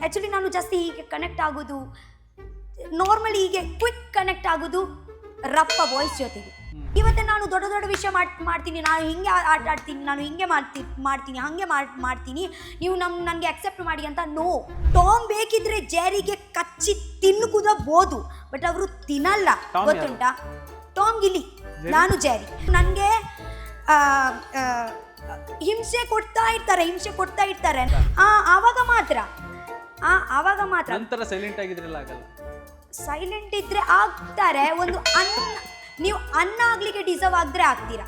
Actually ನಾನು ಜಾಸ್ತಿ ಹೀಗೆ ಕನೆಕ್ಟ್ ಆಗೋದು ನಾರ್ಮಲಿ ಹೀಗೆ ಕ್ವಿಕ್ ಕನೆಕ್ಟ್ ಆಗೋದು ರಪ್ಪ ವಾಯ್ಸ್ ಜೊತೆಗೆ. ಇವತ್ತು ನಾನು ದೊಡ್ಡ ದೊಡ್ಡ ವಿಷಯ ಮಾಡ್ತೀನಿ, ನಾನು ಹಿಂಗೆ ಆಟ ಆಡ್ತೀನಿ, ನಾನು ಹಿಂಗೆ ಮಾಡ್ತೀನಿ ಹಾಗೆ ಮಾಡ್ತೀನಿ, ನೀವು ನನಗೆ ಅಕ್ಸೆಪ್ಟ್ ಮಾಡಿ ಅಂತ. ನೋ, ಟಾಮ್ ಬೇಕಿದ್ರೆ ಜೆರಿಗೆ ಕಚ್ಚಿ ತಿನ್ನುವುದಬಹುದು, ಬಟ್ ಅವರು ತಿನ್ನಲ್ಲ, ಗೊತ್ತುಂಟಾ? ಟಾಮ್ ಗಿಲಿ, ನಾನು ಜೆರಿ. ನನಗೆ ಹಿಂಸೆ ಕೊಡ್ತಾ ಇರ್ತಾರೆ ಆವಾಗ ಮಾತ್ರ ನಂತರ ಸೈಲೆಂಟ್ ಆಗಿದ್ರಲ್ಲ ಆಗಲ್ಲ. ಸೈಲೆಂಟ್ ಇದ್ರೆ ಆಗ್ತಾರೆ. ಒಂದು ನೀವು ಅನ್ನ ಆಗ್ಲಿಕ್ಕೆ ಡಿಸರ್ವ್ ಆಗಿದ್ರೆ ಆಗ್ತೀರಾ.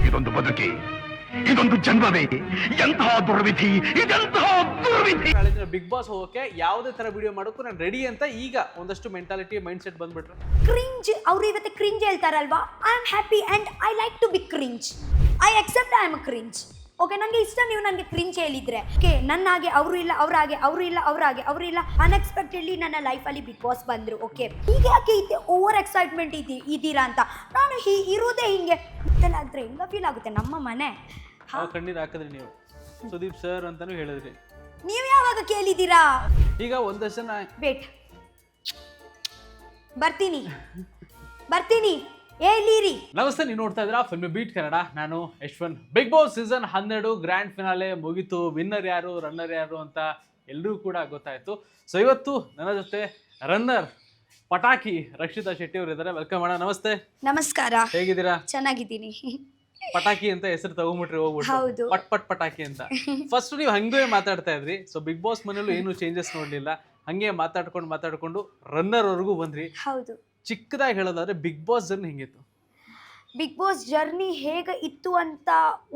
ಇದೊಂದು ಬದುಕಿ, ಇದೊಂದು ಜನ್ಮವೇ, ಎಂತಹ ದುರ್ವಿಧಿ, ಇದೆಂತಹ ದುರ್ವಿಧಿ. ಬಿಗ್ ಬಾಸ್ ಹೋಗಕ್ಕೆ ಯಾವುದೇ ತರ ವಿಡಿಯೋ ಮಾಡೋಕ್ಕೂ ನಾನು ರೆಡಿ ಅಂತ ಈಗ ಒಂದಷ್ಟು ಮೆಂಟಾಲಿಟಿ ಮೈಂಡ್ ಸೆಟ್ ಬಂದ್ಬಿಟ್ರೆ ಕ್ರಿಂಜ್. ಅವ್ರು ಇವತ್ತು ಕ್ರಿಂಜ್ ಹೇಳ್ತಾರಲ್ವಾ, I am happy and I like to be cringe. I accept I am a cringe. Okay, ನನಗೆ ಇಷ್ಟ ನೀವು ನನಗೆ ಕ್ರಿಂಜ್ ಹೇಳಿದ್ರೆ. ಓಕೆ, ನನ್ನಾಗೆ ಅವರು ಇಲ್ಲ, ಅವರು ಇಲ್ಲ ಅನ್ಎಕ್ಸ್ಪೆಕ್ಟೆಡ್ಲಿ ನನ್ನ ಲೈಫಲ್ಲಿ ಬಿಗ್ ಬಾಸ್ ಬಂದರು. ಓಕೆ, ಹೀಗೆ ಯಾಕೆ ಇದೆ ಓವರ್ ಎಕ್ಸೈಟ್ಮೆಂಟ್ ಇದ್ದೀರಾ ಅಂತ. ನಾನು ಇರೋದೇ ಹಿಂಗೆ ಆದರೆ ಹೆಂಗ ಫೀಲ್ ಆಗುತ್ತೆ. ನಮ್ಮ ಮನೆ ಕಣ್ಣೀರು ಹಾಕಿದ್ರಿ ನೀವು, ಸುದೀಪ್ ಸರ್ ಅಂತಾನು ಹೇಳಿದ್ರಿ. ನೀವು ಯಾವಾಗ ಕೇಳಿದ್ದೀರಾ? ಈಗ ಒಂದಷ್ಟು ಜನ ವೇಟ್, ಬರ್ತೀನಿ ಎಲ್ಲಿರಿ? ನಮಸ್ತೆ, ನೀವು ನೋಡ್ತಾ ಇದ್ದೀರಾ ಫಿಲ್ಮ್ ಬೀಟ್ ಕನ್ನಡ. ನಾನು Yashwant. Big boss season 12 grand finale ಮುಗೀತು. ವಿನ್ನರ್ ಯಾರು, ರನ್ನರ್ ಯಾರು ಅಂತ ಎಲ್ಲರೂ ಕೂಡ ಗೊತ್ತಾಯ್ತು. ಸೊ ಇವತ್ತು ನನ್ನ ಜೊತೆ ರನ್ನರ್ ಪಟಾಕಿ ರಕ್ಷಿತಾ ಶೆಟ್ಟಿ ಅವರು ಇದ್ದಾರೆ. ವೆಲ್ಕಮ್ ಮಾಡೋಣ. ನಮಸ್ತೆ. ನಮಸ್ಕಾರ. ಹೇಗಿದ್ದೀರಾ? ಚೆನ್ನಾಗಿದ್ದೀನಿ. ಪಟಾಕಿ ಅಂತ ಹೆಸರು ತಗೊಂಡ್ಬಿಟ್ರಿ ಹೌದು. ಹೋಗ್ಬಿಟ್ಟು ಪಟ್ ಪಟಾಕಿ ಅಂತ. ಫಸ್ಟ್ ನೀವು ಹಂಗೆ ಮಾತಾಡ್ತಾ ಇದ್ರಿ. ಸೊ ಬಿಗ್ ಬಾಸ್ ಮನೇಲೂ ಏನು ಚೇಂಜಸ್ ನೋಡ್ಲಿಲ್ಲ, ಹಂಗೆ ಮಾತಾಡ್ಕೊಂಡು ರನ್ನರ್ ವರೆಗೂ ಬಂದ್ರಿ. ಹೌದು. ಚಿಕ್ಕದಾಗಿ ಹೇಳೋದಾದ್ರೆ ಬಿಗ್ ಬಾಸ್ ಜರ್ನಿ ಹೆಂಗಿತ್ತು? ಬಿಗ್ ಬಾಸ್ ಜರ್ನಿ ಹೇಗೆ ಇತ್ತು ಅಂತ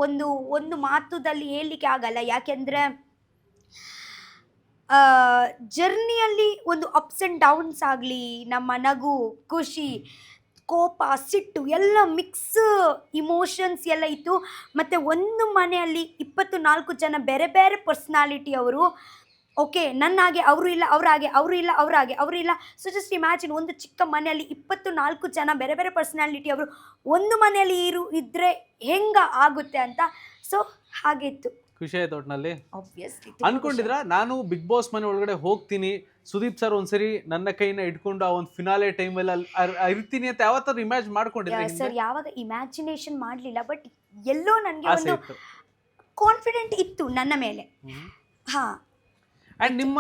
ಒಂದು ಮಾತುದಲ್ಲಿ ಹೇಳಲಿಕ್ಕೆ ಆಗಲ್ಲ. ಯಾಕೆಂದರೆ ಜರ್ನಿಯಲ್ಲಿ ಒಂದು ಅಪ್ಸ್ ಆ್ಯಂಡ್ ಡೌನ್ಸ್ ಆಗಲಿ, ನಮ್ಮ ನಗು, ಖುಷಿ, ಕೋಪ, ಸಿಟ್ಟು ಎಲ್ಲ ಮಿಕ್ಸ್ ಇಮೋಷನ್ಸ್ ಎಲ್ಲ ಇತ್ತು. ಮತ್ತು ಒಂದು ಮನೆಯಲ್ಲಿ 24 ಜನ ಬೇರೆ ಬೇರೆ ಪರ್ಸ್ನಾಲಿಟಿ ಅವರು. ಓಕೆ, ನನ್ನಾಗೆ ಅವರು ಇಲ್ಲ. ಸೊ ಜಸ್ಟ್ ಇಮ್ಯಾಜಿನ್, ಒಂದು ಚಿಕ್ಕ ಮನೆಯಲ್ಲಿ 24 ಜನ ಬೇರೆ ಬೇರೆ ಪರ್ಸ್ನಾಲಿಟಿ ಅವರು ಒಂದು ಮನೆಯಲ್ಲಿ ಇದ್ರೆ ಹೆಂಗ ಆಗುತ್ತೆ ಅಂತ. ಸೊ ಹಾಗಿತ್ತು. ಖುಷಿ ಆಯ್ತು ಒಟ್ನಲ್ಲಿ. ಆಬ್ವಿಯಸ್ಲಿ ಅನ್ಕೊಂಡಿದ್ರ ನಾನು ಬಿಗ್ ಬಾಸ್ ಮನೆ ಒಳಗಡೆ ಹೋಗ್ತೀನಿ, ಸುದೀಪ್ ಸರ್ ಒಂದ್ಸರಿ ನನ್ನ ಕೈನ ಇಟ್ಕೊಂಡು ಆ ಒಂದು ಫಿನಾಲೆ ಟೈಮಲ್ಲಿ ಇರ್ತೀನಿ ಅಂತ ಯಾವತ್ತಾದ್ರು ಇಮ್ಯಾಜಿನ್ ಮಾಡ್ಕೊಂಡಿದ್ರೆ? ಸರ್, ಯಾವಾಗ ಇಮ್ಯಾಜಿನೇಷನ್ ಮಾಡಲಿಲ್ಲ, ಬಟ್ ಎಲ್ಲೋ ನನಗೆ ಒಂದು ಕಾನ್ಫಿಡೆಂಟ್ ಇತ್ತು ನನ್ನ ಮೇಲೆ. ಅಂಡ್ ನಿಮ್ಮ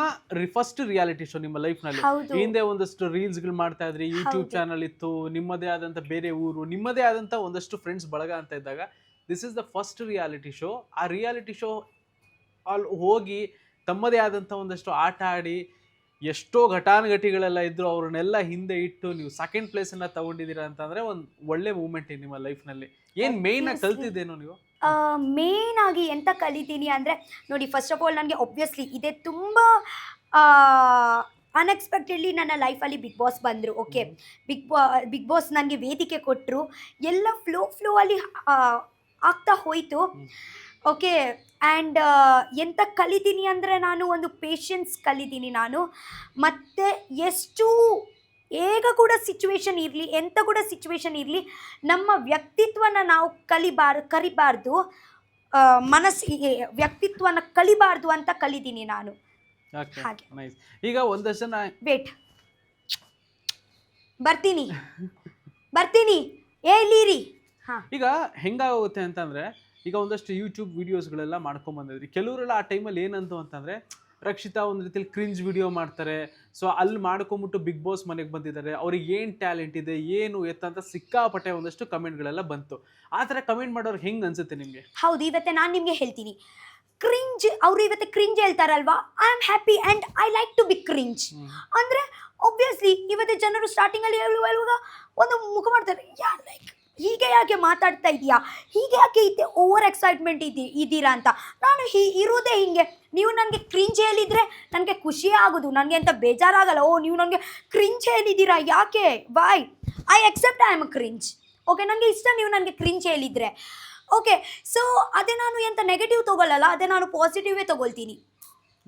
ಫಸ್ಟ್ ರಿಯಾಲಿಟಿ ಶೋ ನಿಮ್ಮ ಲೈಫ್ ನಲ್ಲಿ, ಹಿಂದೆ ಒಂದಷ್ಟು ರೀಲ್ಸ್ ಗಳು ಮಾಡ್ತಾ ಇದ್ರಿ, ಯೂಟ್ಯೂಬ್ ಚಾನಲ್ ಇತ್ತು, ನಿಮ್ಮದೇ ಆದಂತ ಬೇರೆ ಊರು, ನಿಮ್ಮದೇ ಆದಂತ ಒಂದಷ್ಟು ಫ್ರೆಂಡ್ಸ್ ಬಳಗ ಅಂತ ಇದ್ದಾಗ this is the first reality show. ಆ ರಿಯಾಲಿಟಿ ಶೋ ಅಲ್ಲಿ ಹೋಗಿ ತಮ್ಮದೇ ಆದಂಥ ಒಂದಷ್ಟು ಆಟ ಆಡಿ ಎಷ್ಟೋ ಘಟಾನುಘಟಿಗಳೆಲ್ಲ ಇದ್ರು, ಅವ್ರನ್ನೆಲ್ಲ ಹಿಂದೆ ಇಟ್ಟು ನೀವು ಸೆಕೆಂಡ್ ಪ್ಲೇಸನ್ನು ತಗೊಂಡಿದ್ದೀರಾ ಅಂತಂದರೆ ಒಂದು ಒಳ್ಳೆ ಮೂಮೆಂಟ್ ನಿಮ್ಮ ಲೈಫ್ನಲ್ಲಿ. ಏನು ಮೇಯ್ನಾಗಿ ಕಲ್ತಿದ್ದೇನೋ ನೀವು? ಮೇನ್ ಆಗಿ ಎಂತ ಕಲಿತೀನಿ ಅಂದರೆ, ನೋಡಿ, ಫಸ್ಟ್ ಆಫ್ ಆಲ್ ನನಗೆ ಒಬ್ವಿಯಸ್ಲಿ ಇದೆ ತುಂಬ ಅನ್ಎಕ್ಸ್ಪೆಕ್ಟೆಡ್ಲಿ ನನ್ನ ಲೈಫಲ್ಲಿ ಬಿಗ್ ಬಾಸ್ ಬಂದರು. ಓಕೆ, ಬಿಗ್ ಬಾಸ್ ನನಗೆ ವೇದಿಕೆ ಕೊಟ್ಟರು, ಎಲ್ಲ ಫ್ಲೋ ಅಲ್ಲಿ ಆಗ್ತಾ ಹೋಯಿತು. ಓಕೆ, ಆ್ಯಂಡ್ ಎಂತ ಕಲಿತೀನಿ ಅಂದರೆ, ನಾನು ಒಂದು ಪೇಷನ್ಸ್ ಕಲಿತೀನಿ ನಾನು. ಮತ್ತು ಎಷ್ಟು ಹೇಗ ಕೂಡ ಸಿಚುವೇಶನ್ ಇರಲಿ, ಎಂಥ ಕೂಡ ಸಿಚುವೇಶನ್ ಇರಲಿ, ನಮ್ಮ ವ್ಯಕ್ತಿತ್ವನ ನಾವು ಕಲಿಬಾರ್ದು, ಮನಸ್ಸಿಗೆ ವ್ಯಕ್ತಿತ್ವನ ಕಲಿಬಾರ್ದು ಅಂತ ಕಲಿತೀನಿ ನಾನು. ಹಾಗೆ. ಈಗ ಒಂದಷ್ಟು ಜನ ವೇಟ್, ಬರ್ತೀನಿ ಎಲ್ಲಿರಿ? ಈಗ ಹೆಂಗಾಗುತ್ತೆ ಅಂತಂದ್ರೆ, ಈಗ ಒಂದಷ್ಟು ಯೂಟ್ಯೂಬ್ ವಿಡಿಯೋಸ್ಗಳೆಲ್ಲ ಮಾಡ್ಕೊಂಡ್ ಬಂದಿದ್ರಿ. ಕೆಲವರೆಲ್ಲ ಆ ಟೈಮಲ್ಲಿ ಏನಂತು ಅಂತಂದ್ರೆ, ರಕ್ಷಿತಾ ಒಂದು ರೀತಿಯಲ್ಲಿ ಕ್ರಿಂಜ್ ವಿಡಿಯೋ ಮಾಡ್ತಾರೆ, ಸೊ ಅಲ್ಲಿ ಮಾಡ್ಕೊಂಬಿಟ್ಟು ಬಿಗ್ ಬಾಸ್ ಮನೆಗೆ ಬಂದಿದ್ದಾರೆ, ಅವ್ರಿಗೆ ಏನು ಟ್ಯಾಲೆಂಟ್ ಇದೆ ಏನು ಎತ್ತಂತ ಸಿಕ್ಕಾಪಟ್ಟೆ ಒಂದಷ್ಟು ಕಮೆಂಟ್ಗಳೆಲ್ಲ ಬಂತು. ಆ ಥರ ಕಮೆಂಟ್ ಮಾಡೋರು ಹೆಂಗೆ ಅನ್ಸುತ್ತೆ ನಿಮಗೆ? ಹೌದು, ಇವತ್ತೆ ನಾನು ನಿಮಗೆ ಹೇಳ್ತೀನಿ, ಕ್ರಿಂಜ್. ಅವರು ಇವತ್ತು ಕ್ರಿಂಜ್ ಹೇಳ್ತಾರಲ್ವಾ, I am happy and I like to be cringe ಅಂದರೆ ಒಬ್ವಿಯಸ್ಲಿ ಇವತ್ತು ಜನರು ಸ್ಟಾರ್ಟಿಂಗಲ್ಲಿ ಹೇಳುವಾಗ ಒಂದು ಮುಖ ಮಾಡ್ತಾರೆ, ಲೈಕ್ ಹೀಗೆ ಯಾಕೆ ಮಾತಾಡ್ತಾ ಇದೆಯಾ, ಹೀಗೆ ಯಾಕೆ ಇದೆ ಓವರ್ ಎಕ್ಸೈಟ್ಮೆಂಟ್ ಇದ್ದೀರಾ ಅಂತ. ನಾನು ಇರೋದೇ ಹಿಂಗೆ. ನೀವು ನನಗೆ ಕ್ರಿಂಜ್ ಹೇಳಿದರೆ ನನಗೆ ಖುಷಿ ಆಗೋದು, ನನಗೆ ಅಂತ ಬೇಜಾರಾಗಲ್ಲ. ನೀವು ನನಗೆ ಕ್ರಿಂಜ್ ಹೇಳಿದ್ದೀರಾ, ಯಾಕೆ, why? I accept I am a cringe. Okay, ನನಗೆ ಇಷ್ಟ ನೀವು ನನಗೆ ಕ್ರಿಂಜ್ ಹೇಳಿದರೆ. ಓಕೆ, ಸೊ ಅದೇ ನಾನು ಎಂತ ನೆಗೆಟಿವ್ ತೊಗೊಳ್ಳಲ್ಲ, ಅದೇ ನಾನು ಪಾಸಿಟಿವೇ ತೊಗೊಳ್ತೀನಿ.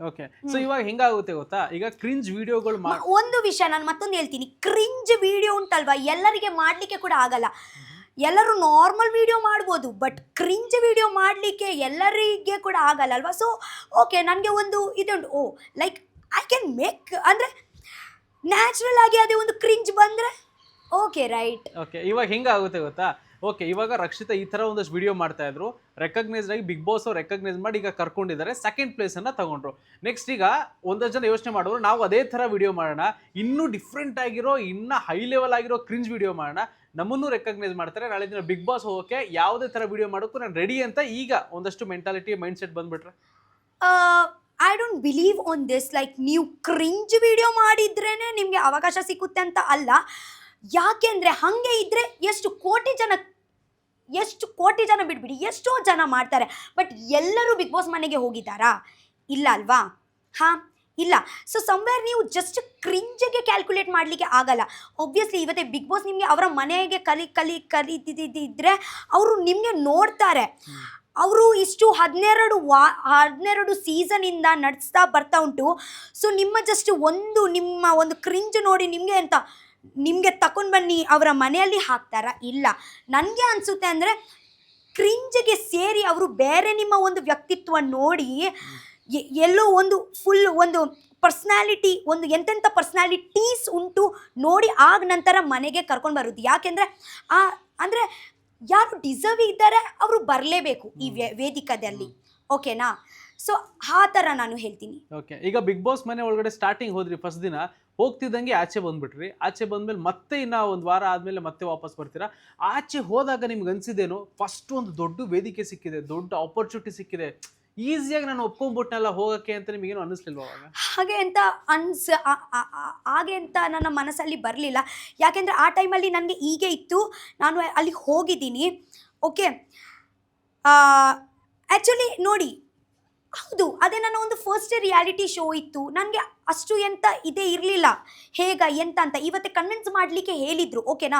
ಓಕೆ, ಸೊ ಇವಾಗ ಹೆಂಗಾಗುತ್ತೆ ಗೊತ್ತಾ, ಈಗ ಕ್ರಿಂಜ್ ವಿಡಿಯೋಗಳು ಒಂದು ವಿಷಯ ನಾನು ಮತ್ತೊಂದು ಹೇಳ್ತೀನಿ, ಕ್ರಿಂಜ್ ವಿಡಿಯೋ ಉಂಟಲ್ವಾ, ಎಲ್ಲರಿಗೆ ಮಾಡಲಿಕ್ಕೆ ಕೂಡ ಆಗಲ್ಲ. ಎಲ್ಲರೂ ನಾರ್ಮಲ್ ವಿಡಿಯೋ ಮಾಡ್ಬೋದು, ಬಟ್ ಕ್ರಿಂಜ್ ವಿಡಿಯೋ ಮಾಡಲಿಕ್ಕೆ ಎಲ್ಲರಿಗೆ ಕೂಡ ಆಗಲ್ಲ ಅಲ್ವಾ. ಸೊ ಓಕೆ, ನನಗೆ ಒಂದು ಇದೊಂದು ಲೈಕ್ ಐ ಕ್ಯಾನ್ ಮೇಕ್ ಅಂದರೆ ನ್ಯಾಚುರಲ್ ಆಗಿ ಅದೇ ಒಂದು ಕ್ರಿಂಜ್ ಬಂದರೆ ಓಕೆ ರೈಟ್. ಓಕೆ, ಇವಾಗ ಹೆಂಗಾಗುತ್ತೆ ಗೊತ್ತಾ, ಓಕೆ ಇವಾಗ ರಕ್ಷಿತಾ ಈ ಥರ ಒಂದಷ್ಟು ವಿಡಿಯೋ ಮಾಡ್ತಾ ಇದ್ರು, ರೆಕಗ್ನೈಸ್ಡ್ ಆಗಿ ಬಿಗ್ ಬಾಸ್ ಅವ್ರು ರೆಕಗ್ನೈಸ್ ಮಾಡಿ ಈಗ ಕರ್ಕೊಂಡಿದ್ದಾರೆ, ಸೆಕೆಂಡ್ ಪ್ಲೇಸನ್ನು ತಗೊಂಡ್ರು. ನೆಕ್ಸ್ಟ್ ಈಗ ಒಂದಷ್ಟು ಜನ ಯೋಚನೆ ಮಾಡೋರು ನಾವು ಅದೇ ಥರ ವಿಡಿಯೋ ಮಾಡೋಣ, ಇನ್ನೂ ಡಿಫ್ರೆಂಟ್ ಆಗಿರೋ ಇನ್ನೂ ಹೈ ಲೆವೆಲ್ ಆಗಿರೋ ಕ್ರಿಂಜ್ ವಿಡಿಯೋ ಮಾಡೋಣ, ನಮ್ಮನ್ನು ರೆಕಗ್ನೈಸ್ ಮಾಡ್ತಾರೆ, ನಾಳೆ ದಿನ ಬಿಗ್ ಬಾಸ್ ಹೋಗೋಕ್ಕೆ ಯಾವುದೇ ಥರ ವಿಡಿಯೋ ಮಾಡೋಕ್ಕೂ ನಾನು ರೆಡಿ ಅಂತ ಈಗ ಒಂದಷ್ಟು ಮೆಂಟಾಲಿಟಿ ಮೈಂಡ್ ಸೆಟ್ ಬಂದ್ಬಿಟ್ರೆ. I don't believe on this. Like ನೀವು ಕ್ರಿಂಜ್ ವಿಡಿಯೋ ಮಾಡಿದ್ರೇ ನಿಮಗೆ ಅವಕಾಶ ಸಿಕ್ಕುತ್ತೆ ಅಂತ ಅಲ್ಲ. ಯಾಕೆಂದರೆ ಹಾಗೆ ಇದ್ದರೆ ಎಷ್ಟು ಕೋಟಿ ಜನ ಬಿಟ್ಬಿಡಿ, ಎಷ್ಟೋ ಜನ ಮಾಡ್ತಾರೆ. ಬಟ್ ಎಲ್ಲರೂ ಬಿಗ್ ಬಾಸ್ ಮನೆಗೆ ಹೋಗಿದ್ದಾರಾ? ಇಲ್ಲ ಅಲ್ವಾ? ಹಾಂ, ಇಲ್ಲ. ಸೊ ಸಮ್ವೇರ್ ನೀವು ಜಸ್ಟ್ ಕ್ರಿಂಜಿಗೆ ಕ್ಯಾಲ್ಕುಲೇಟ್ ಮಾಡಲಿಕ್ಕೆ ಆಗಲ್ಲ. ಒಬ್ವಿಯಸ್ಲಿ ಇವತ್ತೇ ಬಿಗ್ ಬಾಸ್ ನಿಮಗೆ ಅವರ ಮನೆಗೆ ಕಲಿತಿದ್ದಿದ್ರೆ ಅವರು ನಿಮಗೆ ನೋಡ್ತಾರೆ. ಅವರು ಇಷ್ಟು 12 ಸೀಸನಿಂದ ನಡೆಸ್ತಾ ಬರ್ತಾ ಉಂಟು. ಸೊ ನಿಮ್ಮ ಒಂದು ಕ್ರಿಂಜ್ ನೋಡಿ ನಿಮಗೆ ತಗೊಂಡು ಬನ್ನಿ ಅವರ ಮನೆಯಲ್ಲಿ ಹಾಕ್ತಾರಾ? ಇಲ್ಲ. ನನಗೆ ಅನಿಸುತ್ತೆ ಅಂದರೆ ಕ್ರಿಂಜ್ಗೆ ಸೇರಿ ಅವರು ಬೇರೆ ನಿಮ್ಮ ಒಂದು ವ್ಯಕ್ತಿತ್ವ ನೋಡಿ ಎಲ್ಲೋ ಒಂದು ಫುಲ್ ಒಂದು ಪರ್ಸ್ನಾಲಿಟಿ, ಒಂದು ಎಂತೆಂಥ ಪರ್ಸ್ನಾಲಿಟೀಸ್ ಉಂಟು ನೋಡಿ ಆಗ ನಂತರ ಮನೆಗೆ ಕರ್ಕೊಂಡು ಬರೋದು. ಯಾಕೆಂದರೆ ಅಂದರೆ ಯಾರು ಡಿಸರ್ವ್ ಇದ್ದಾರೆ ಅವರು ಬರಲೇಬೇಕು ಈ ವೇದಿಕದಲ್ಲಿ. ಓಕೆನಾ? ಸೊ ಆ ಥರ ನಾನು ಹೇಳ್ತೀನಿ. ಓಕೆ, ಈಗ ಬಿಗ್ ಬಾಸ್ ಮನೆ ಒಳಗಡೆ ಸ್ಟಾರ್ಟಿಂಗ್ ಹೋದ್ರಿ, ಫಸ್ಟ್ ದಿನ ಹೋಗ್ತಿದ್ದಂಗೆ ಆಚೆ ಬಂದ್ಬಿಟ್ರಿ. ಆಚೆ ಬಂದ್ಮೇಲೆ ಮತ್ತೆ ಇನ್ನೂ ಒಂದು ವಾರ ಆದಮೇಲೆ ಮತ್ತೆ ವಾಪಸ್ ಬರ್ತೀರಾ. ಆಚೆ ಹೋದಾಗ ನಿಮ್ಗೆ ಅನಿಸಿದೇನು, ಫಸ್ಟ್ ಒಂದು ದೊಡ್ಡ ವೇದಿಕೆ ಸಿಕ್ಕಿದೆ, ದೊಡ್ಡ ಆಪರ್ಚುನಿಟಿ ಸಿಕ್ಕಿದೆ, ಈಸಿಯಾಗಿ ನಾನು ಒಪ್ಕೊಂಡ್ಬಿಟ್ನಲ್ಲ ಹೋಗೋಕ್ಕೆ ಅಂತ ನಿಮಗೇನು ಅನ್ನಿಸ್ಲಿಲ್ವ ಅವಾಗ? ಹಾಗೆ ಅಂತ ನನ್ನ ಮನಸ್ಸಲ್ಲಿ ಬರಲಿಲ್ಲ. ಯಾಕೆಂದರೆ ಆ ಟೈಮಲ್ಲಿ ನನಗೆ ಹೀಗೆ ಇತ್ತು, ನಾನು ಅಲ್ಲಿ ಹೋಗಿದ್ದೀನಿ. ಓಕೆ, ಆ್ಯಕ್ಚುಲಿ ನೋಡಿ, ಹೌದು ಅದೇ ನನ್ನ ಒಂದು ಫಸ್ಟ್ ರಿಯಾಲಿಟಿ ಶೋ ಇತ್ತು. ನನಗೆ ಅಷ್ಟು ಎಂತ ಇದೇ ಇರಲಿಲ್ಲ ಎಂತ ಅಂತ. ಇವತ್ತೇ ಕನ್ವಿನ್ಸ್ ಮಾಡಲಿಕ್ಕೆ ಹೇಳಿದರು, ಓಕೆನಾ?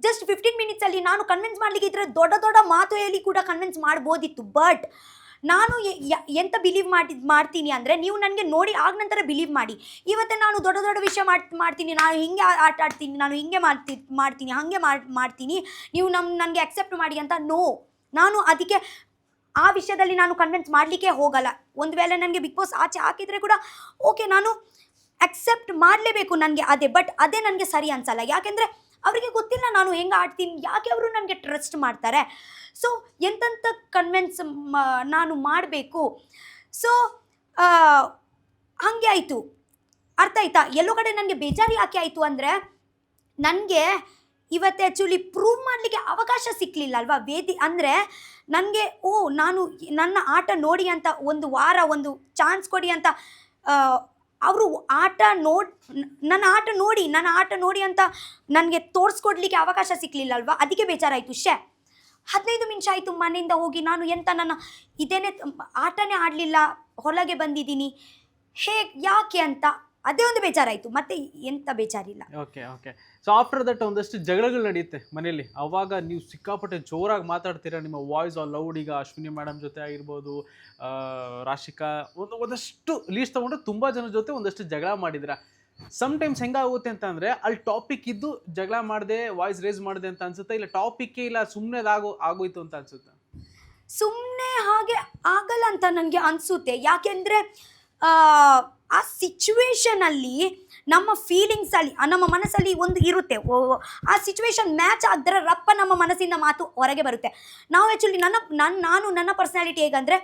ಜಸ್ಟ್ 15 ಮಿನಿಟ್ಸಲ್ಲಿ ನಾನು ಕನ್ವಿನ್ಸ್ ಮಾಡಲಿಕ್ಕೆ ಇದ್ದರೆ ದೊಡ್ಡ ಮಾತು ಹೇಳಿ ಕೂಡ ಕನ್ವಿನ್ಸ್ ಮಾಡ್ಬೋದಿತ್ತು. ಬಟ್ ನಾನು ಎಂತ ಬಿಲೀವ್ ಮಾಡ್ತೀನಿ ಅಂದರೆ, ನೀವು ನನಗೆ ನೋಡಿ ಆಗ ನಂತರ ಬಿಲೀವ್ ಮಾಡಿ. ಇವತ್ತೇ ನಾನು ದೊಡ್ಡ ವಿಷಯ ಮಾಡ್ತೀನಿ, ನಾನು ಹಿಂಗೆ ಆಟ ಆಡ್ತೀನಿ, ನಾನು ಹಿಂಗೆ ಮಾಡ್ತೀನಿ ಹಾಗೆ ಮಾಡ್ತೀನಿ, ನೀವು ನನಗೆ ಅಕ್ಸೆಪ್ಟ್ ಮಾಡಿ ಅಂತ. ನೋ, ನಾನು ಅದಕ್ಕೆ ಆ ವಿಷಯದಲ್ಲಿ ನಾನು ಕನ್ವಿನ್ಸ್ ಮಾಡಲಿಕ್ಕೆ ಹೋಗಲ್ಲ. ಒಂದು ವೇಳೆ ನನಗೆ ಬಿಗ್ ಬಾಸ್ ಆಚೆ ಹಾಕಿದರೆ ಕೂಡ ಓಕೆ, ನಾನು ಅಕ್ಸೆಪ್ಟ್ ಮಾಡಲೇಬೇಕು ನನಗೆ ಅದೇ. ಬಟ್ ಅದೇ ನನಗೆ ಸರಿ ಅನಿಸಲ್ಲ. ಯಾಕೆಂದರೆ ಅವರಿಗೆ ಗೊತ್ತಿಲ್ಲ ನಾನು ಹೆಂಗೆ ಆಡ್ತೀನಿ, ಯಾಕೆ ಅವರು ನನಗೆ ಟ್ರಸ್ಟ್ ಮಾಡ್ತಾರೆ. ಸೊ ಎಂತೆಂಥ ಕನ್ವಿನ್ಸ್ ನಾನು ಮಾಡಬೇಕು. ಸೊ ಹಾಗೆ ಆಯಿತು, ಅರ್ಥ ಆಯ್ತಾ? ಎಲ್ಲೋ ಕಡೆ ನನಗೆ ಬೇಜಾರು ಯಾಕೆ ಆಯಿತು ಅಂದರೆ, ನನಗೆ ಇವತ್ತು ಆ್ಯಕ್ಚುಲಿ ಪ್ರೂವ್ ಮಾಡಲಿಕ್ಕೆ ಅವಕಾಶ ಸಿಕ್ಕಲಿಲ್ಲ ಅಲ್ವಾ ಅಂದರೆ ನನಗೆ ನಾನು ನನ್ನ ಆಟ ನೋಡಿ ಅಂತ ಒಂದು ವಾರ ಒಂದು ಚಾನ್ಸ್ ಕೊಡಿ ಅಂತ ಅವರು ನನ್ನ ಆಟ ನೋಡಿ ಅಂತ ನನಗೆ ತೋರಿಸ್ಕೊಡ್ಲಿಕ್ಕೆ ಅವಕಾಶ ಸಿಕ್ಕಲಿಲ್ಲ ಅಲ್ವಾ, ಅದಕ್ಕೆ ಬೇಜಾರಾಯಿತು. 15 ನಿಮಿಷ ಆಯಿತು ಮನೆಯಿಂದ ಹೋಗಿ, ನಾನು ನನ್ನ ಇದೇನೇ ಆಟನೇ ಆಡಲಿಲ್ಲ, ಹೊರಗೆ ಬಂದಿದ್ದೀನಿ, ಯಾಕೆ ಅಂತ ಅದೇ ಒಂದು ಬೇಜಾರಾಯಿತು, ಮತ್ತೆ ಎಂತ ಬೇಜಾರಿಲ್ಲ. ಓಕೆ. ಸೊ ಆಫ್ಟರ್ ದಟ್ ಒಂದಷ್ಟು ಜಗಳಗಳು ನಡೆಯುತ್ತೆ ಮನೇಲಿ. ಅವಾಗ ನೀವು ಸಿಕ್ಕಾಪಟ್ಟೆ ಜೋರಾಗಿ ಮಾತಾಡ್ತೀರಾ, ನಿಮ್ಮ ವಾಯ್ಸ್ ಆಲ್ ಲೌಡ್. ಈಗ ಅಶ್ವಿನಿ ಮೇಡಮ್ ಜೊತೆ ಆಗಿರ್ಬೋದು, ರಾಶಿಕಾ, ಒಂದಷ್ಟು ಲೀಸ್ಟ್ ತೊಗೊಂಡು ತುಂಬ ಜನ ಜೊತೆ ಒಂದಷ್ಟು ಜಗಳ ಮಾಡಿದಿರಾ. ಸಮ್ಟೈಮ್ಸ್ ಹೆಂಗಾಗುತ್ತೆ ಅಂತ ಅಂದರೆ, ಅಲ್ಲಿ ಟಾಪಿಕ್ ಇದ್ದು ಜಗಳ ಮಾಡಿದೆ, ವಾಯ್ಸ್ ರೇಸ್ ಮಾಡಿದೆ ಅಂತ ಅನ್ಸುತ್ತೆ, ಇಲ್ಲ ಟಾಪಿಕ್ಕೇ ಇಲ್ಲ ಸುಮ್ಮನೆ ಆಗೋಯ್ತು ಅಂತ ಅನ್ಸುತ್ತೆ? ಸುಮ್ಮನೆ ಹಾಗೆ ಆಗಲ್ಲ ಅಂತ ನನಗೆ ಅನಿಸುತ್ತೆ. ಯಾಕೆಂದರೆ ಆ ಸಿಚುವೇಶನಲ್ಲಿ ನಮ್ಮ ಫೀಲಿಂಗ್ಸಲ್ಲಿ ನಮ್ಮ ಮನಸ್ಸಲ್ಲಿ ಒಂದು ಇರುತ್ತೆ. ಆ ಸಿಚುವೇಶನ್ ಮ್ಯಾಚ್ ಆಗಿದ್ರೆ ರಪ್ಪ ನಮ್ಮ ಮನಸ್ಸಿಂದ ಮಾತು ಹೊರಗೆ ಬರುತ್ತೆ. ನಾವು ಆ್ಯಕ್ಚುಲಿ ನನ್ನ ಪರ್ಸ್ನಾಲಿಟಿ ಹೇಗಂದರೆ,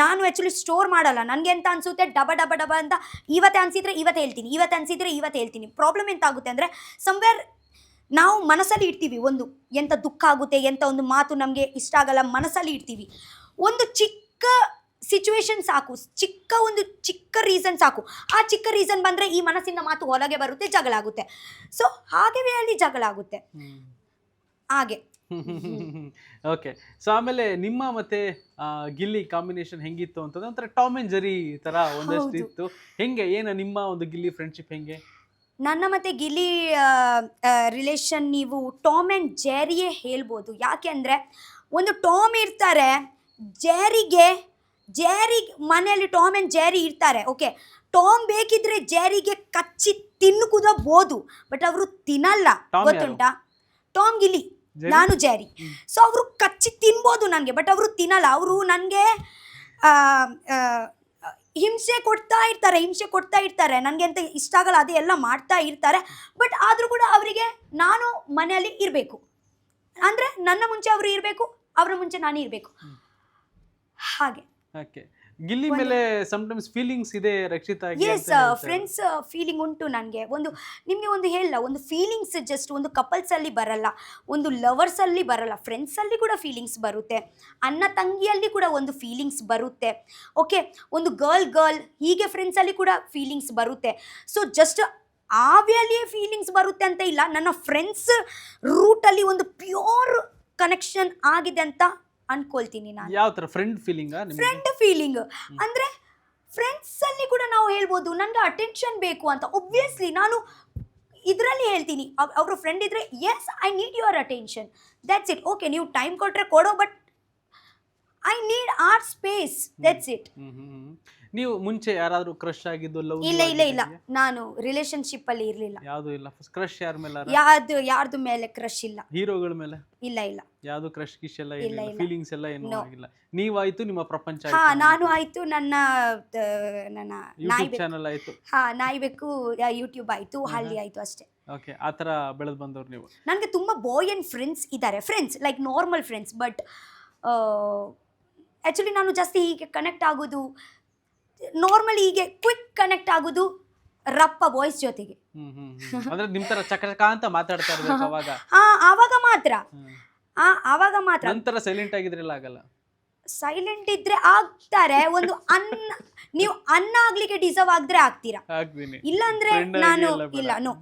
ನಾನು ಆ್ಯಕ್ಚುಲಿ ಸ್ಟೋರ್ ಮಾಡಲ್ಲ. ನನಗೆ ಎಂತ ಅನಿಸುತ್ತೆ ಡಬ ಅಂತ ಇವತ್ತೇ ಅನಿಸಿದರೆ ಇವತ್ತೇ ಹೇಳ್ತೀನಿ, ಇವತ್ತು ಅನಿಸಿದರೆ ಇವತ್ತೇ ಹೇಳ್ತೀನಿ. ಪ್ರಾಬ್ಲಮ್ ಎಂತ ಆಗುತ್ತೆ ಅಂದರೆ, ಸಮ್ವೇರ್ ನಾವು ಮನಸ್ಸಲ್ಲಿ ಇಡ್ತೀವಿ, ಒಂದು ಎಂಥ ದುಃಖ ಆಗುತ್ತೆ, ಎಂಥ ಒಂದು ಮಾತು ನಮಗೆ ಇಷ್ಟ ಆಗಲ್ಲ, ಮನಸ್ಸಲ್ಲಿ ಇಡ್ತೀವಿ. ಒಂದು ಚಿಕ್ಕ ಸಿಚುವೇಶನ್ ಸಾಕು, ಚಿಕ್ಕ ರೀಸನ್ ಸಾಕು. ಆ ಚಿಕ್ಕ ರೀಸನ್ ಬಂದರೆ ಈ ಮನಸ್ಸಿಂದ ಮಾತು ಹೊರಗೆ ಬರುತ್ತೆ, ಜಗಳ ಆಗುತ್ತೆ. ಸೊ ಹಾಗೆ ಅಲ್ಲಿ ಜಗಳ ಆಗುತ್ತೆ ಹಾಗೆ. ಓಕೆ. ಸೊ ಆಮೇಲೆ ನಿಮ್ಮ ಮತ್ತೆ ಗಿಲ್ಲಿ ಕಾಂಬಿನೇಷನ್ ಹೆಂಗಿತ್ತು ಅಂತಂದ್ರೆ, ಒಂಥರ ಟಾಮ್ ಆ್ಯಂಡ್ ಜೆರಿ ಥರ ಒಂದಷ್ಟು ಇತ್ತು. ಹೆಂಗೆ ಏನು ನಿಮ್ಮ ಒಂದು ಗಿಲ್ಲಿ ಫ್ರೆಂಡ್ಶಿಪ್ ಹೆಂಗೆ? ನನ್ನ ಮತ್ತು ಗಿಲ್ಲಿ ರಿಲೇಷನ್ ನೀವು ಟಾಮ್ ಆ್ಯಂಡ್ ಜೆರಿಯೇ ಹೇಳ್ಬೋದು. ಯಾಕೆ ಅಂದರೆ, ಒಂದು ಟಾಮ್ ಇರ್ತಾರೆ, ಜೆರಿ ಮನೆಯಲ್ಲಿ ಟಾಮ್ ಆ್ಯಂಡ್ ಜೆರಿ ಇರ್ತಾರೆ. ಓಕೆ, ಟಾಮ್ ಬೇಕಿದ್ರೆ ಜೆರಿಗೆ ಕಚ್ಚಿ ತಿನ್ನುವುದಬಹುದು, ಬಟ್ ಅವರು ತಿನ್ನಲ್ಲ. ಗೊತ್ತುಂಟಾ? ಟಾಮ್ ಗಿಲ್ಲಿ ನಾನು ಜೆರಿ. ಸೊ ಅವರು ಕಚ್ಚಿ ತಿನ್ಬೋದು ನನಗೆ, ಬಟ್ ಅವರು ತಿನ್ನಲ್ಲ. ಅವರು ನನಗೆ ಹಿಂಸೆ ಕೊಡ್ತಾ ಇರ್ತಾರೆ. ನನಗೆ ಅಂತ ಇಷ್ಟ ಆಗಲ್ಲ, ಅದೇ ಎಲ್ಲ ಮಾಡ್ತಾ ಇರ್ತಾರೆ. ಬಟ್ ಆದರೂ ಕೂಡ ಅವರಿಗೆ ನಾನು ಮನೆಯಲ್ಲಿ ಇರಬೇಕು, ಅಂದರೆ ನನ್ನ ಮುಂಚೆ ಅವರು ಇರಬೇಕು, ಅವರ ಮುಂಚೆ ನಾನು ಇರಬೇಕು. ಹಾಗೆ. ಓಕೆ, ಗಿಲ್ಲಿ ಮೇಲೆ ಸಮ್ಟೈಮ್ಸ್ ಫೀಲಿಂಗ್ಸ್ ಇದೆ ರಕ್ಷಿತಾ? ಎಸ್, ಫ್ರೆಂಡ್ಸ್ ಫೀಲಿಂಗ್ ಉಂಟು ನನಗೆ. ನಿಮಗೆ ಒಂದು ಹೇಳಲ್ಲ, ಒಂದು ಫೀಲಿಂಗ್ಸ್ ಜಸ್ಟ್ ಒಂದು ಕಪಲ್ಸಲ್ಲಿ ಬರಲ್ಲ, ಒಂದು ಲವರ್ಸಲ್ಲಿ ಬರಲ್ಲ, ಫ್ರೆಂಡ್ಸಲ್ಲಿ ಕೂಡ ಫೀಲಿಂಗ್ಸ್ ಬರುತ್ತೆ, ಅಣ್ಣ ತಂಗಿಯಲ್ಲಿ ಕೂಡ ಒಂದು ಫೀಲಿಂಗ್ಸ್ ಬರುತ್ತೆ. ಓಕೆ, ಒಂದು ಗರ್ಲ್ ಹೀಗೆ ಫ್ರೆಂಡ್ಸಲ್ಲಿ ಕೂಡ ಫೀಲಿಂಗ್ಸ್ ಬರುತ್ತೆ. ಸೊ ಜಸ್ಟ್ ಆವಿಯಲ್ಲಿಯೇ ಫೀಲಿಂಗ್ಸ್ ಬರುತ್ತೆ ಅಂತ ಇಲ್ಲ, ನನ್ನ ಫ್ರೆಂಡ್ಸ್ ರೂಟಲ್ಲಿ ಒಂದು ಪ್ಯೂರ್ ಕನೆಕ್ಷನ್ ಆಗಿದೆ ಅಂತ ಅನ್ಕೊಳ್ತೀನಿ ನಾನು. ಯಾವ ಥರ ಫ್ರೆಂಡ್ ಫೀಲಿಂಗ್? ಫ್ರೆಂಡ್ ಫೀಲಿಂಗ್ ಅಂದರೆ ಫ್ರೆಂಡ್ಸಲ್ಲಿ ಕೂಡ ನಾವು ಹೇಳ್ಬೋದು ನನಗೆ ಅಟೆನ್ಷನ್ ಬೇಕು ಅಂತ. ಒಬ್ವಿಯಸ್ಲಿ ನಾನು ಇದರಲ್ಲಿ ಹೇಳ್ತೀನಿ, ಅವರು ಫ್ರೆಂಡ್ ಇದ್ದರೆ yes I need your attention, that's it. Okay, ನೀವು ಟೈಮ್ ಕೊಟ್ಟರೆ ಕೊಡೋ, but I need our space, that's it. ನೀವು ಮುಂಚೆ ಯಾರಾದರೂ ಕ್ರಶ್ ಆಗಿದ್ದು, ಲವ್? ಇಲ್ಲ, ನಾನು ರಿಲೇಶನ್ಶಿಪ್ ಅಲ್ಲಿ ಇರಲಿಲ್ಲ. ಯಾವುದು ಇಲ್ಲ? ಕ್ರಶ್ ಯಾರ ಮೇಲೆ? ಯಾರ್ದು ಮೇಲೆ ಕ್ರಶ್ ಇಲ್ಲ. ಹೀರೋಗಳ ಮೇಲೆ? ಇಲ್ಲ. ಯಾವುದು ಕ್ರಶ್ ಗಿಶ್ ಎಲ್ಲ ಇಲ್ಲ, ಫೀಲಿಂಗ್ಸ್ ಎಲ್ಲ ಏನೂ ಆಗಿಲ್ಲ. ನೀವಾಯ್ತು, ನಿಮ್ಮ ಪ್ರಪಂಚ ಹಾ, ನಾನು ಆಯ್ತು, ನನ್ನ ಯೂಟ್ಯೂಬ್ ಚಾನಲ್ ಆಯ್ತು, ನಾಯ್ಬೇಕು ಯೂಟ್ಯೂಬ್ ಆಯ್ತು, ಹಳ್ಳಿ ಆಯ್ತು, ಅಷ್ಟೇ. ಓಕೆ, ಆ ಥರ ಬೆಳೆದು ಬಂದವ್ರು ನೀವು. ನನಗೆ ತುಂಬ ಬಾಯ್ ಆ್ಯಂಡ್ ಫ್ರೆಂಡ್ಸ್ ಇದ್ದಾರೆ, friends like normal friends. But actually ನಾನು ಜಾಸ್ತಿ ಹೀಗೆ ಕನೆಕ್ಟ್ ಆಗೋದು, ನಾರ್ಮಲಿ ಹೀಗೆ ಕ್ವಿಕ್ ಕನೆಕ್ಟ್ ಆಗೋದು ರಪ್ಪ ಬಾಯ್ಸ್ ಜೊತೆಗೆ. ಅಂದ್ರೆ ನಿಮ್ ತರ ಚಕಚಕ ಅಂತ ಮಾತಾಡ್ತಾ ಇರ್ಬೇಕು ಅವಾಗ. ಆವಾಗ ಮಾತ್ರ. ನಂತರ ಸೈಲೆಂಟ್ ಆಗಿದ್ರೆಲ್ಲ ಆಗಲ್ಲ. ಸೈಲೆಂಟ್ ಇದ್ರೆ ಆಗ್ತಾರೆ. ಒಂದು ನೀವು ಅನ್ನ ಆಗ್ಲಿಕ್ಕೆ ಡಿಸರ್ವ್ ಆಗಿದ್ರೆ ಆಗ್ತೀರಾ, ಇಲ್ಲಾಂದ್ರೆ ನಾನು ಇಲ್ಲ. ನೋ.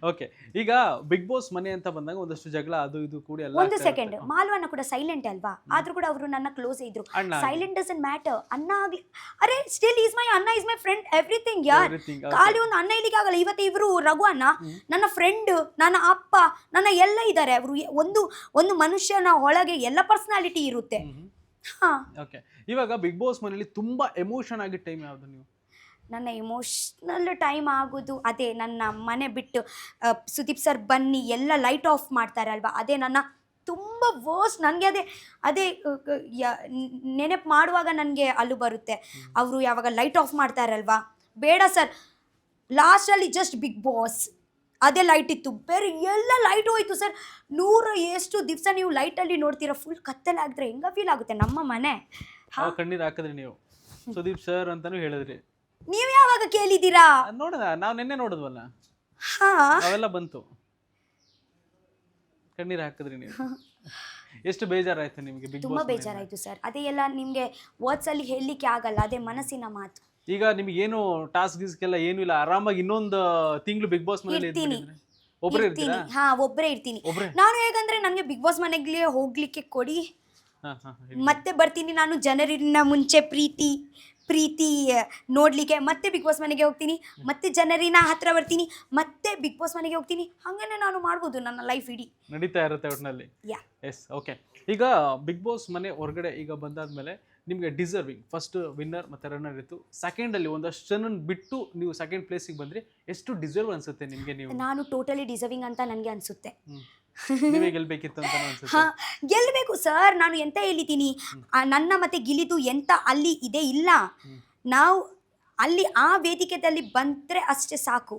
ಓಕೆ, ಈಗ ಬಿಗ್ ಬಾಸ್ ಮನೆ ಅಂತ ಬಂದಾಗ ಒಂದಷ್ಟು ಜಗಳ ಅದು ಇದು ಕೂಡ ಎಲ್ಲ. ಒಂದು ಸೆಕೆಂಡ್, ಮಾಲ್ವಣ್ಣ ಕೂಡ ಸೈಲೆಂಟ್ ಅಲ್ವಾ, ಆದ್ರೂ ಕೂಡ ಅವರು ನನ್ನ ಕ್ಲೋಸ್ ಇದ್ರು. Silent doesn't matter. ಅಣ್ಣ ಆಗ್ಲಿ, ಅರೆ ಸ್ಟಿಲ್ ಈಸ್ ಮೈ ಅಣ್ಣ, ಈಸ್ ಮೈ ಫ್ರೆಂಡ್, ಎವ್ರಿಥಿಂಗ್ ಯಾರ್. ಖಾಲಿ ಒಂದು ಅಣ್ಣ ಇಲ್ಲಿಗೆ ಆಗಲ್ಲ. ಇವತ್ತು ಇವರು ರಘು ಅಣ್ಣ ನನ್ನ ಫ್ರೆಂಡ್, ನನ್ನ ಅಪ್ಪ, ನನ್ನ ಎಲ್ಲ ಇದ್ದಾರೆ. ಅವರು ಒಂದು ಮನುಷ್ಯನ ಒಳಗೆ ಎಲ್ಲ ಪರ್ಸನಾಲಿಟಿ ಇರುತ್ತೆ. ಓಕೆ, ಇವಾಗ ಬಿಗ್ ಬಾಸ್ ಮನೆಯಲ್ಲಿ ತುಂಬಾ ಎಮೋಷನ್ ಆಗಿದ್ದ ಟೈಮ್ ಯಾವುದು? ನೀವು? ನನ್ನ ಎಮೋಷ್ನಲ್ ಟೈಮ್ ಆಗೋದು ಅದೇ, ನನ್ನ ಮನೆ ಬಿಟ್ಟು ಸುದೀಪ್ ಸರ್ ಬನ್ನಿ ಎಲ್ಲ ಲೈಟ್ ಆಫ್ ಮಾಡ್ತಾರಲ್ವ, ಅದೇ ನನ್ನ ತುಂಬ ವರ್ಸ್ಟ್. ನನಗೆ ಅದೇ ನೆನಪು ಮಾಡುವಾಗ ನನಗೆ ಅಲ್ಲು ಬರುತ್ತೆ. ಅವರು ಯಾವಾಗ ಲೈಟ್ ಆಫ್ ಮಾಡ್ತಾರಲ್ವಾ, ಬೇಡ ಸರ್, ಲಾಸ್ಟಲ್ಲಿ ಜಸ್ಟ್ ಬಿಗ್ ಬಾಸ್ ಅದೇ ಲೈಟ್ ಇತ್ತು, ಬೇರೆ ಎಲ್ಲ ಲೈಟ್ ಹೋಯ್ತು ಸರ್. ಎಷ್ಟು ದಿವಸ ನೀವು ಲೈಟಲ್ಲಿ ನೋಡ್ತೀರಾ, ಫುಲ್ ಕತ್ತಲಾಗಿದ್ರೆ ಹೆಂಗ ಫೀಲ್ ಆಗುತ್ತೆ ನಮ್ಮ ಮನೆ. ಕಣ್ಣೀರು ಹಾಕಿದ್ರಿ ನೀವು ಸುದೀಪ್ ಸರ್ ಅಂತಾನು ಹೇಳಿದ್ರಿ. ನೀವು ಯಾವಾಗ ಕೇಳಿದ್ದೀರಾ? ನೋಡೋಣ, ನಾವು ನಿನ್ನೆ ನೋಡಿದ್ವಲ್ಲ, ಅವೆಲ್ಲ ಬಂತು. ಕಣ್ಣೀರು ಹಾಕಿದ್ರಿ ನೀವು. ಎಷ್ಟು ಬೇಜಾರಾಯ್ತು ನಿಮಗೆ? ತುಂಬಾ ಬೇಜಾರಾಯ್ತು ಸರ್. ಅದೇ ಎಲ್ಲ ನಿಮ್ಗೆ ವರ್ಡ್ಸ್ ಅಲ್ಲಿ ಹೇಳಲಿಕ್ಕೆ ಆಗಲ್ಲ, ಅದೇ ಮನಸ್ಸಿನ ಮಾತು. ಈಗ ನಿಮ್ಗೆ ಏನು ಟಾಸ್ಕ್ ಗೀಸ್ಗೆಲ್ಲ ಏನು ಇಲ್ಲ, ಆರಾಮಾಗಿ ಇನ್ನೊಂದು ತಿಂಗಳು ಬಿಗ್ ಬಾಸ್ ಮನೇಲಿ ಇರ್ತೀನಿ. ಒಬ್ಬರೇ ಇರ್ತೀರಾ? ಒಬ್ಬರೇ ಇರ್ತೀನಿ ನಾನು. ಹೇಗಂದ್ರೆ ನನಗೆ ಬಿಗ್ ಬಾಸ್ ಮನೆಗೆ ಹೋಗ್ಲಿಕ್ಕೆ ಕೊಡಿ, ಮತ್ತೆ ಬರ್ತೀನಿ ನಾನು. ಜನರಿನ ಮುಂಚೆ ಪ್ರೀತಿ ನೋಡ್ಲಿಕ್ಕೆ ಮತ್ತೆ ಬಿಗ್ ಬಾಸ್ ಮನೆಗೆ ಹೋಗ್ತೀನಿ, ಮತ್ತೆ ಜನರಿನ ಹತ್ರ ಬರ್ತೀನಿ, ಮತ್ತೆ ಬಿಗ್ ಬಾಸ್ ಮನೆಗೆ ಹೋಗ್ತೀನಿ. ಹಂಗೇನೆ ನಾನು ಮಾಡ್ಬೋದು ನನ್ನ ಲೈಫ್ ಇಡೀ ನಡೀತಾ ಇರುತ್ತೆ ಒಟ್ಟಿನಲ್ಲಿ. Yes, okay. ಈಗ ಬಿಗ್ ಬಾಸ್ ಮನೆ ಹೊರಗಡೆ ಈಗ ಬಂದಾದ್ಮೇಲೆ ನಿಮಗೆ ಡಿಸರ್ವಿಂಗ್ ಫಸ್ಟ್ ವಿನ್ನರ್ ಮತ್ತೆ ರನ್ನರ್ ಇತ್ತು. ಸೆಕೆಂಡಲ್ಲಿ ಒಂದಷ್ಟು ಜನ ಬಿಟ್ಟು ನೀವು ಸೆಕೆಂಡ್ ಪ್ಲೇಸಿಗೆ ಬಂದರೆ ಎಷ್ಟು ಡಿಸರ್ವ್ ಅನ್ಸುತ್ತೆ ನಿಮಗೆ? ನೀವು? ನಾನು ಟೋಟಲಿ ಡಿಸರ್ವಿಂಗ್ ಅಂತ ನನಗೆ ಅನ್ಸುತ್ತೆ. ನೀವೇ ಗೆಲ್ಬೇಕಿತ್ತು ಅಂತ ಅನ್ಸುತ್ತೆ. ಗೆಲ್ಬೇಕು ಸರ್. ನಾನು ಎಂತ ಹೇಳಿದ್ದೀನಿ, ನನ್ನ ಮತ್ತೆ ಗಿಲಿದು ಎಂತ ಅಲ್ಲಿ ಇದೆ ಇಲ್ಲ. ನಾವು ಅಲ್ಲಿ ಆ ವೇದಿಕೆಯಲ್ಲಿ ಬಂದ್ರೆ ಅಷ್ಟೇ ಸಾಕು.